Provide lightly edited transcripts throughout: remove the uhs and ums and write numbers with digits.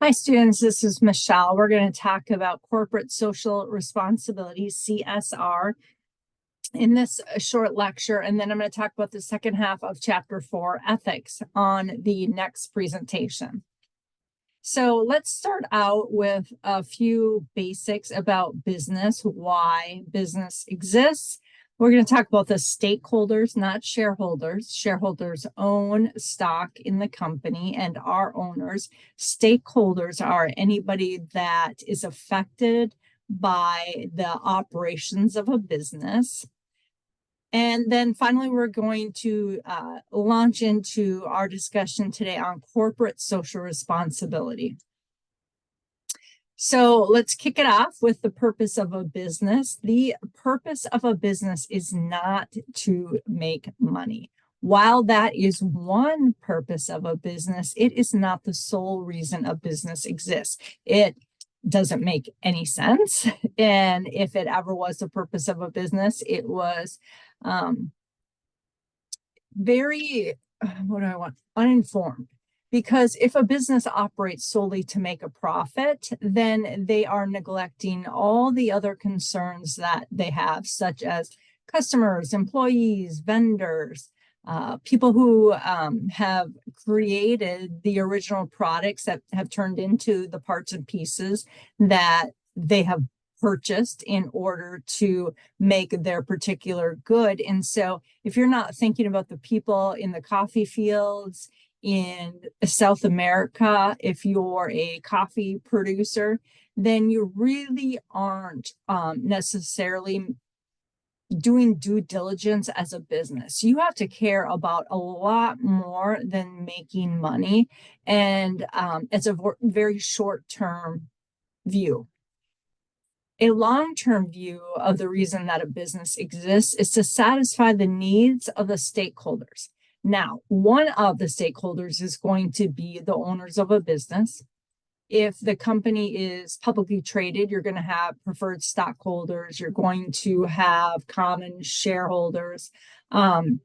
Hi students, this is Michelle. We're going to talk about corporate social responsibility, CSR, in this short lecture, and then I'm going to talk about the second half of chapter 4, ethics, on the next presentation. So let's start out with a few basics about business, why business exists. We're going to talk about the stakeholders, not shareholders. Shareholders own stock in the company and are owners. Stakeholders are anybody that is affected by the operations of a business. And then finally, we're going to launch into our discussion today on corporate social responsibility. So let's kick it off with the purpose of a business. The purpose of a business is not to make money. While that is one purpose of a business, it is not the sole reason a business exists. It doesn't make any sense. And if it ever was the purpose of a business, it was uninformed. Because if a business operates solely to make a profit, then they are neglecting all the other concerns that they have, such as customers, employees, vendors, people who have created the original products that have turned into the parts and pieces that they have purchased in order to make their particular good. And so if you're not thinking about the people in the coffee fields in South America, if you're a coffee producer, then you really aren't necessarily doing due diligence as a business. You have to care about a lot more than making money, and it's a very short-term view. A long-term view of the reason that a business exists is to satisfy the needs of the stakeholders. Now, one of the stakeholders is going to be the owners of a business. If the company is publicly traded, you're going to have preferred stockholders, you're going to have common shareholders, and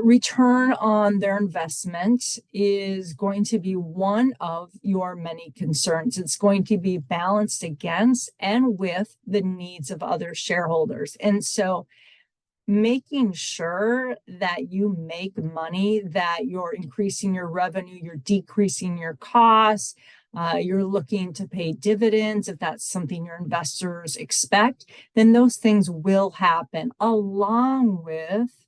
return on their investment is going to be one of your many concerns. It's going to be balanced against and with the needs of other shareholders. And so making sure that you make money, that you're increasing your revenue, you're decreasing your costs, you're looking to pay dividends, if that's something your investors expect, then those things will happen, along with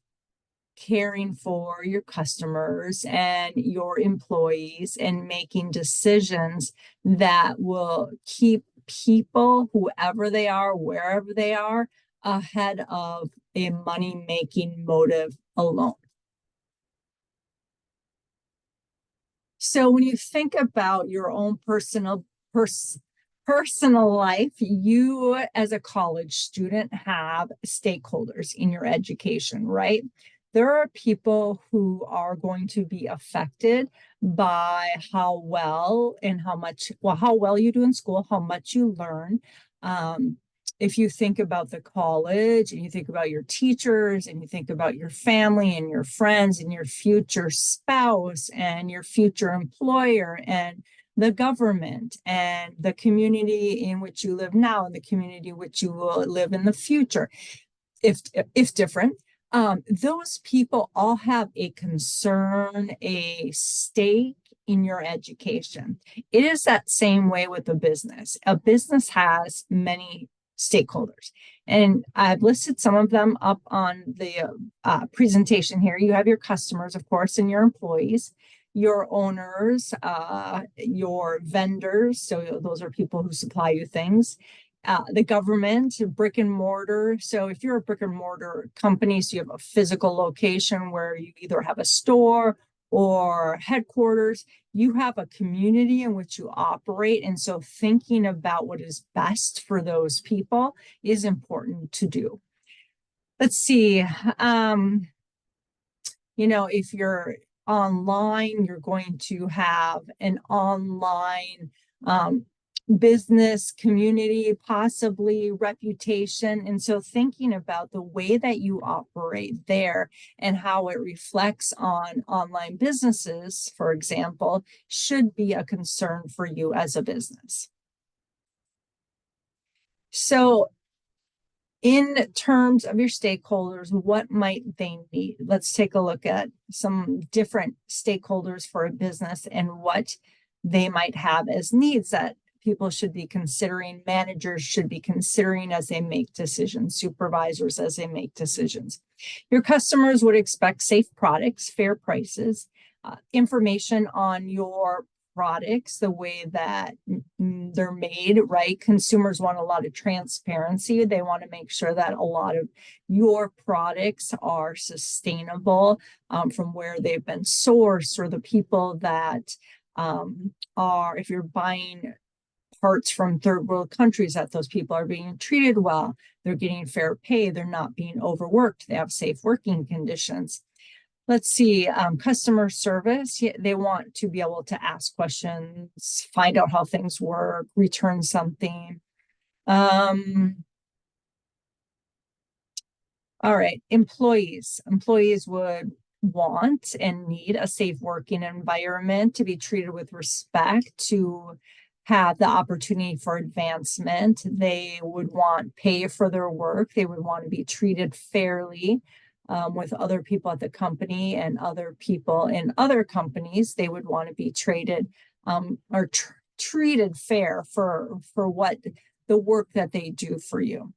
caring for your customers and your employees and making decisions that will keep people, whoever they are, wherever they are, ahead of a money-making motive alone. So when you think about your own personal life, you as a college student have stakeholders in your education, right? There are people who are going to be affected by how well you do in school, how much you learn. If you think about the college and you think about your teachers and you think about your family and your friends and your future spouse and your future employer and the government and the community in which you live now and the community in which you will live in the future, if different, those people all have a concern, a stake in your education. It is that same way with a business. A business has many stakeholders, and I've listed some of them up on the presentation here. You have your customers, of course, and your employees, your owners, your vendors, so those are people who supply you things, the government, brick and mortar. So if you're a brick and mortar company, so you have a physical location where you either have a store or headquarters, you have a community in which you operate. And so thinking about what is best for those people is important to do. Let's see. If you're online, you're going to have an online business, community, possibly reputation. And so thinking about the way that you operate there and how it reflects on online businesses, for example, should be a concern for you as a business. So in terms of your stakeholders, what might they need? Let's take a look at some different stakeholders for a business and what they might have as needs that people should be considering, managers should be considering as they make decisions, supervisors as they make decisions. Your customers would expect safe products, fair prices, information on your products, the way that they're made, right? Consumers want a lot of transparency. They want to make sure that a lot of your products are sustainable from where they've been sourced, or the people that are, if you're buying parts from third world countries, that those people are being treated well, they're getting fair pay, they're not being overworked, they have safe working conditions. Let's see, customer service. They want to be able to ask questions, find out how things work, return something. All right, employees. Employees would want and need a safe working environment, to be treated with respect, to have the opportunity for advancement. They would want pay for their work. They would want to be treated fairly. With other people at the company and other people in other companies, they would want to be treated fair for what the work that they do for you.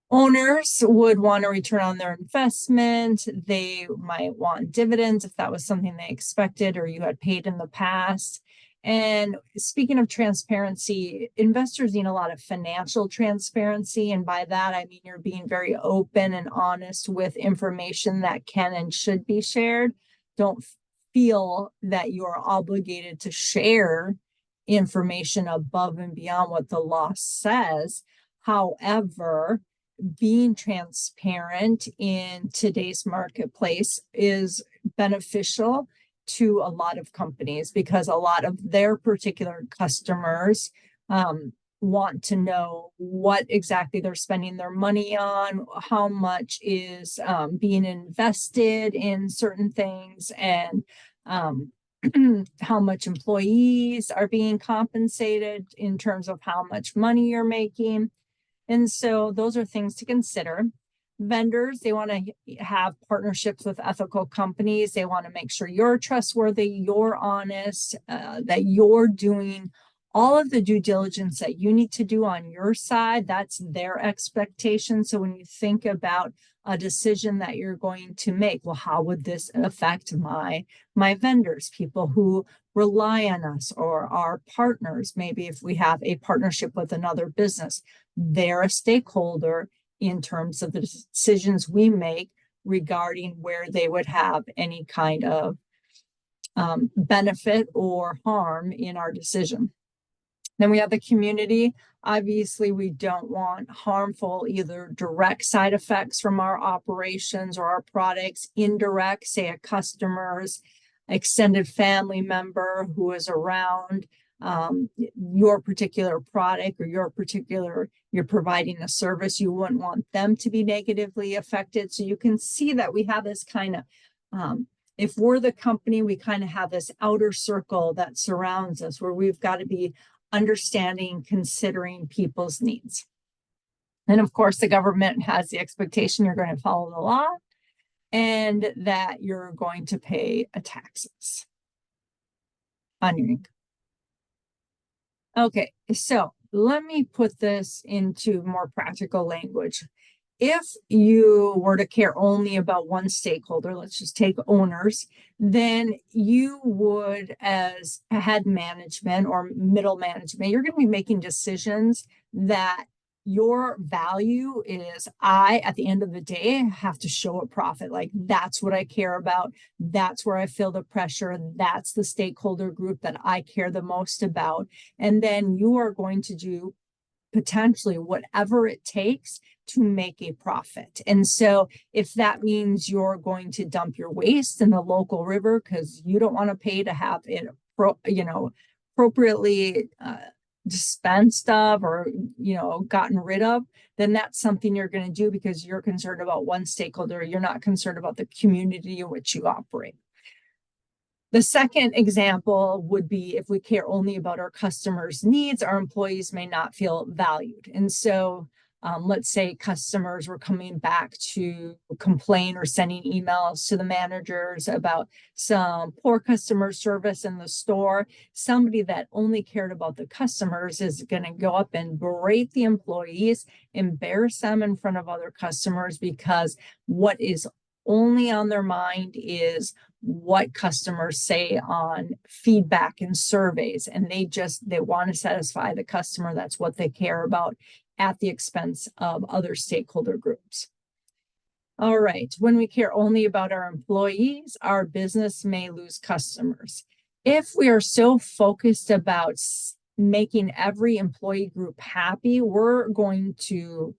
Owners would want a return on their investment. They might want dividends if that was something they expected or you had paid in the past. And speaking of transparency, investors need a lot of financial transparency. And by that, I mean you're being very open and honest with information that can and should be shared. Don't feel that you're obligated to share information above and beyond what the law says. However, being transparent in today's marketplace is beneficial to a lot of companies, because a lot of their particular customers want to know what exactly they're spending their money on, how much is being invested in certain things, and how much employees are being compensated in terms of how much money you're making. And so those are things to consider. Vendors, they want to have partnerships with ethical companies. They want to make sure you're trustworthy, you're honest, that you're doing all of the due diligence that you need to do on your side. That's their expectation. So when you think about a decision that you're going to make, well, how would this affect my vendors, people who rely on us, or our partners? Maybe if we have a partnership with another business, they're a stakeholder in terms of the decisions we make regarding where they would have any kind of benefit or harm in our decision. Then we have the community. Obviously, we don't want harmful, either direct side effects from our operations or our products, indirect, say a customer's extended family member who is around your particular product, or you're providing a service, you wouldn't want them to be negatively affected. So you can see that we have this kind of, if we're the company, we kind of have this outer circle that surrounds us, where we've got to be understanding, considering people's needs. And of course, the government has the expectation you're going to follow the law and that you're going to pay taxes on your income. Okay, so let me put this into more practical language. If you were to care only about one stakeholder, let's just take owners, then you would, as head management or middle management, you're going to be making decisions that your value is, at the end of the day, have to show a profit. Like, that's what I care about. That's where I feel the pressure. That's the stakeholder group that I care the most about. And then you are going to do potentially whatever it takes to make a profit. And so if that means you're going to dump your waste in the local river because you don't want to pay to have it, appropriately dispensed of or, gotten rid of, then that's something you're going to do because you're concerned about one stakeholder. You're not concerned about the community in which you operate. The second example would be if we care only about our customers' needs, our employees may not feel valued. And so let's say customers were coming back to complain or sending emails to the managers about some poor customer service in the store. Somebody that only cared about the customers is going to go up and berate the employees, embarrass them in front of other customers, because what is only on their mind is what customers say on feedback and surveys, and they want to satisfy the customer. That's what they care about, at the expense of other stakeholder groups. All right, when we care only about our employees, our business may lose customers. If we are so focused about making every employee group happy, we're going to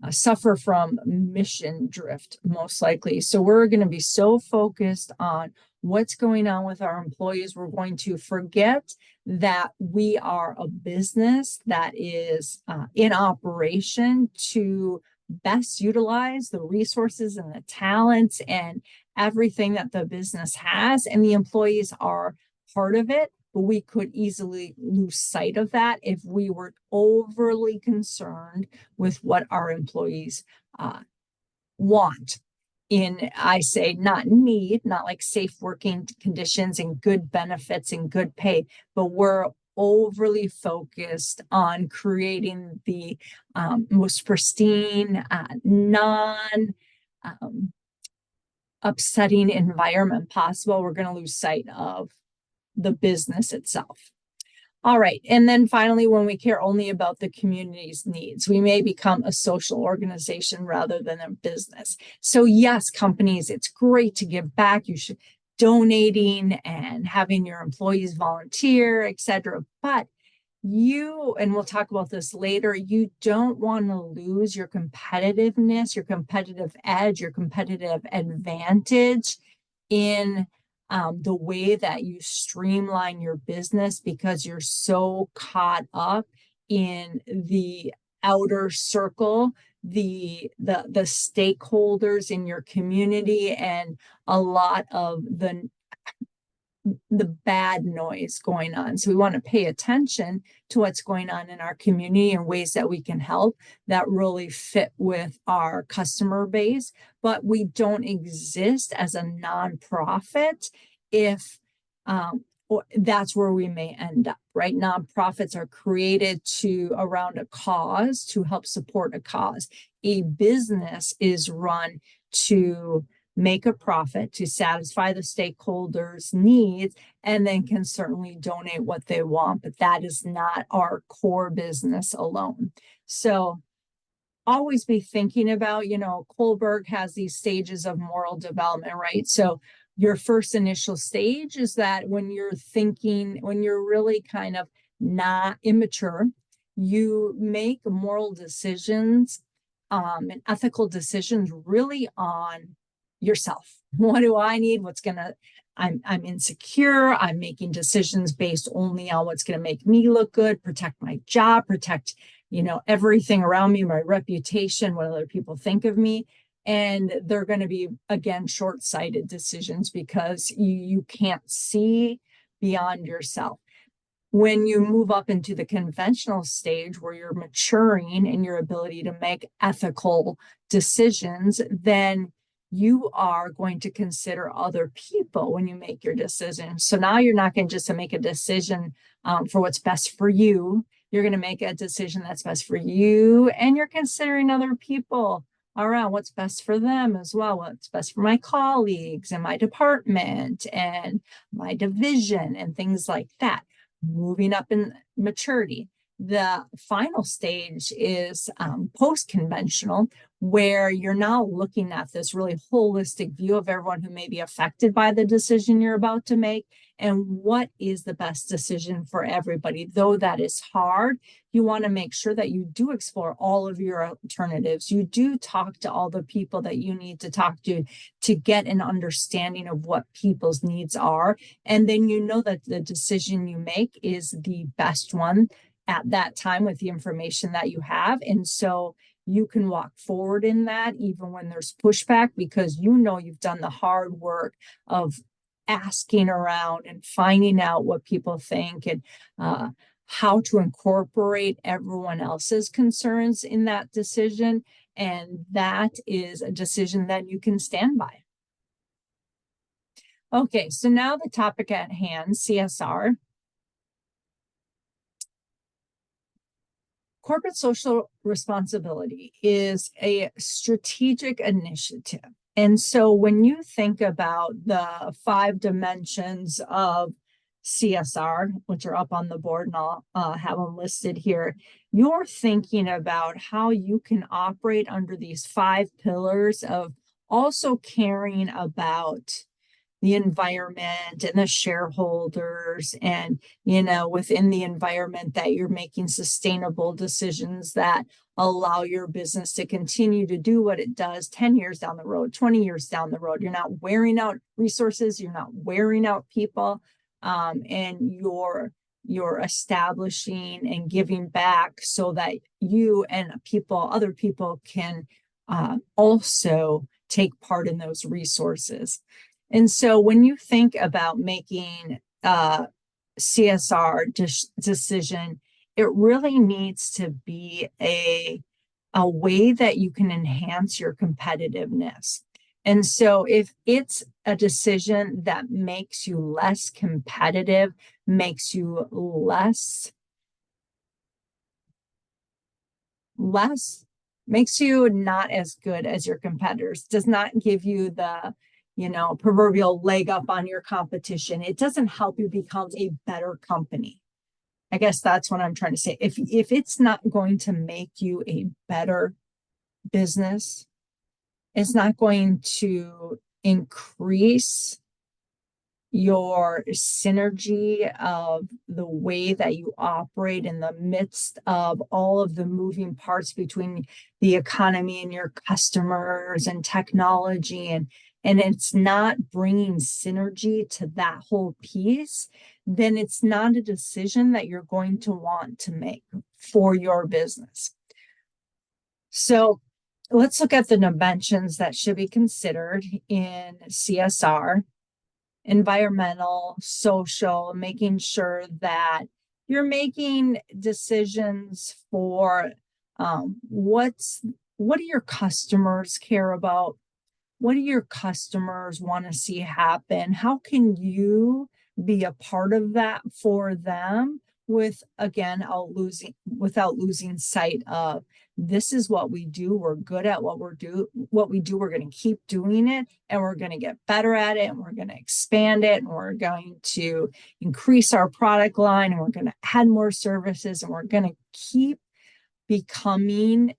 suffer from mission drift, most likely. So we're going to be so focused on what's going on with our employees, we're going to forget that we are a business that is in operation to best utilize the resources and the talents and everything that the business has, and the employees are part of it. But we could easily lose sight of that if we were overly concerned with what our employees want. I say not need, not like safe working conditions and good benefits and good pay, but we're overly focused on creating the most pristine, non upsetting environment possible. We're going to lose sight of the business itself. All right. And then finally, when we care only about the community's needs, we may become a social organization rather than a business. So yes, companies, it's great to give back. You should donating and having your employees volunteer, etc. But and we'll talk about this later, you don't want to lose your competitiveness, your competitive edge, your competitive advantage in the way that you streamline your business, because you're so caught up in the outer circle, the stakeholders in your community, and a lot of the bad noise going on. So we want to pay attention to what's going on in our community and ways that we can help that really fit with our customer base. But we don't exist as a nonprofit if that's where we may end up, right? Nonprofits are created around a cause, to help support a cause. A business is run to make a profit, to satisfy the stakeholders' needs, and then can certainly donate what they want, but that is not our core business alone. So always be thinking about, Kohlberg has these stages of moral development, right? So your first initial stage is that when you're really kind of not immature, you make moral decisions and ethical decisions really on yourself. What do I need? I'm insecure. I'm making decisions based only on what's going to make me look good, protect my job, protect, everything around me, my reputation, what other people think of me. And they're going to be, again, short-sighted decisions because you can't see beyond yourself. When you move up into the conventional stage where you're maturing in your ability to make ethical decisions, then you are going to consider other people when you make your decisions. So now you're not going to just make a decision for what's best for you. You're going to make a decision that's best for you, and you're considering other people around, what's best for them as well, what's best for my colleagues and my department and my division and things like that. Moving up in maturity. The final stage is post-conventional, where you're now looking at this really holistic view of everyone who may be affected by the decision you're about to make, and what is the best decision for everybody. Though that is hard, you want to make sure that you do explore all of your alternatives. You do talk to all the people that you need to talk to get an understanding of what people's needs are. And then you know that the decision you make is the best one at that time with the information that you have. And so you can walk forward in that even when there's pushback, because you know you've done the hard work of asking around and finding out what people think, and how to incorporate everyone else's concerns in that decision. And that is a decision that you can stand by. Okay, so now the topic at hand, CSR. Corporate social responsibility is a strategic initiative. And so when you think about the 5 dimensions of CSR, which are up on the board, and I'll have them listed here, you're thinking about how you can operate under these 5 pillars of also caring about the environment and the shareholders, and within the environment that you're making sustainable decisions that allow your business to continue to do what it does 10 years down the road, 20 years down the road. You're not wearing out resources, you're not wearing out people, and you're establishing and giving back so that you and other people can also take part in those resources. And so when you think about making a CSR decision, it really needs to be a way that you can enhance your competitiveness. And so if it's a decision that makes you less competitive, makes you makes you not as good as your competitors, does not give you the proverbial leg up on your competition, it doesn't help you become a better company. I guess that's what I'm trying to say. If it's not going to make you a better business, it's not going to increase your synergy of the way that you operate in the midst of all of the moving parts between the economy and your customers and technology, and it's not bringing synergy to that whole piece, then it's not a decision that you're going to want to make for your business. So let's look at the dimensions that should be considered in CSR. Environmental, social, making sure that you're making decisions for what do your customers care about? What do your customers want to see happen? How can you be a part of that for them without losing sight of, this is what we do. We're good at what we do. We're going to keep doing it, and we're going to get better at it, and we're going to expand it, and we're going to increase our product line, and we're going to add more services, and we're going to keep becoming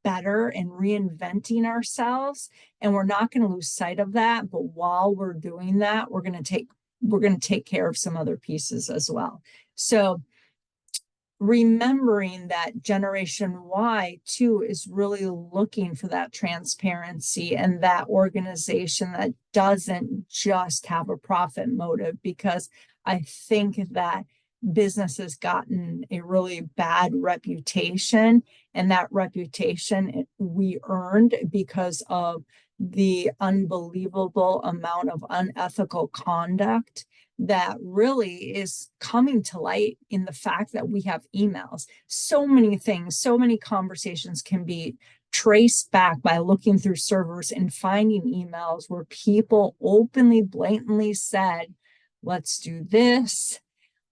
better and reinventing ourselves. And we're not going to lose sight of that. But while we're doing that, we're going to take care of some other pieces as well. So remembering that Generation Y too is really looking for that transparency and that organization that doesn't just have a profit motive, because I think that business has gotten a really bad reputation, and that reputation we earned because of the unbelievable amount of unethical conduct that really is coming to light in the fact that we have emails. So many things, so many conversations can be traced back by looking through servers and finding emails where people openly, blatantly said, let's do this,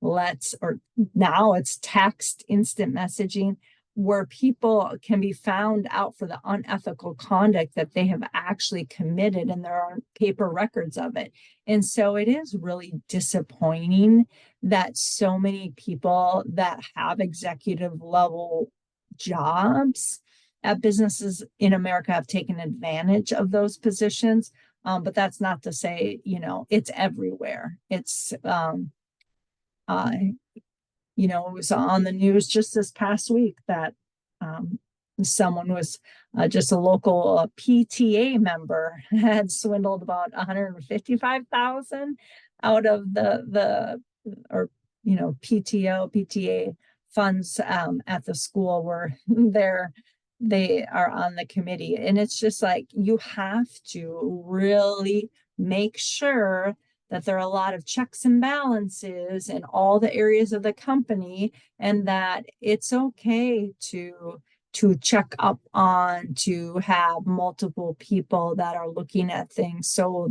or now it's text, instant messaging, where people can be found out for the unethical conduct that they have actually committed, and there are paper records of it. And so it is really disappointing that so many people that have executive level jobs at businesses in America have taken advantage of those positions. But that's not to say, it's everywhere. It's, it was on the news just this past week that someone was just a local PTA member had swindled about $155,000 out of the PTA funds at the school where they are on the committee. And it's just like, you have to really make sure that there are a lot of checks and balances in all the areas of the company, and that it's okay to check up on, to have multiple people that are looking at things, so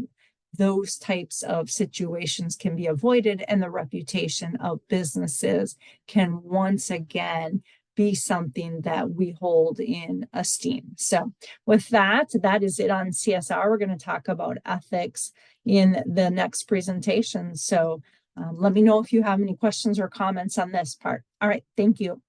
those types of situations can be avoided and the reputation of businesses can once again be something that we hold in esteem. So with that, that is it on CSR. We're going to talk about ethics in the next presentation. So let me know if you have any questions or comments on this part. All right, thank you.